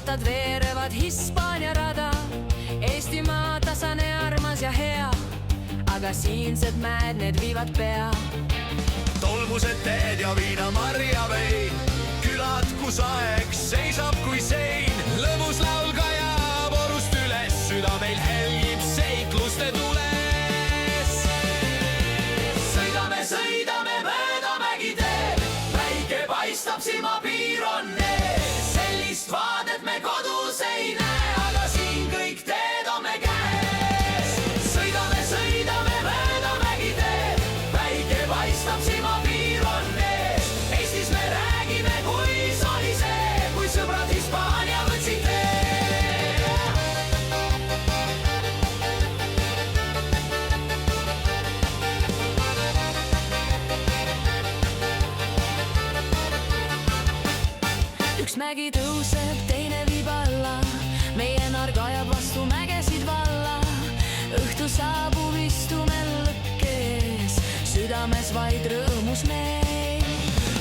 rattad veerevad Hispaania rada. Eestimaa tasane, armas ja hea, aga siinsed mäed, need viivad pea. Tolmused teed ja viinamarja vein, külad, kus aeg seisab kui sein. Lõbus laul kajab orust üles, süda meil helgib seikluste tules. Sõidame mööda mägiteel, päike paistab, silmapiir on ees. Sellist vaadet me kodus ei näe, aga siin kõik teed on me käes. Sõidame mööda mägiteel, päike paistab, silmapiir on ees. Eestis me räägime, kuis oli see, kui sõbrad Hispaania võtsid tee. Üks mägi tõuseb, teine viib alla, meie narg ajab vastu mägesid valla. Õhtu saabub, istume lõkkes, südames vaid rõõmus meil.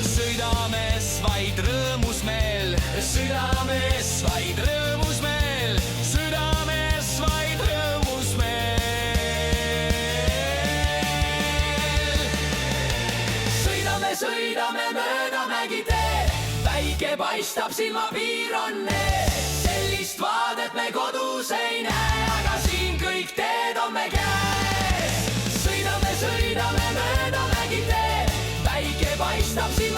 Südames vaid rõõmus meil, südames vaid rõõmus meil, südames vaid rõõmus meil. Sõidame mööda mägiteel, päike paistab, silmapiir on ees. Sellist vaadet me kodus ei näe, aga siin kõik teed on me käes. Sõidame mööda mägiteel, päike paistab, silmapiir on ees.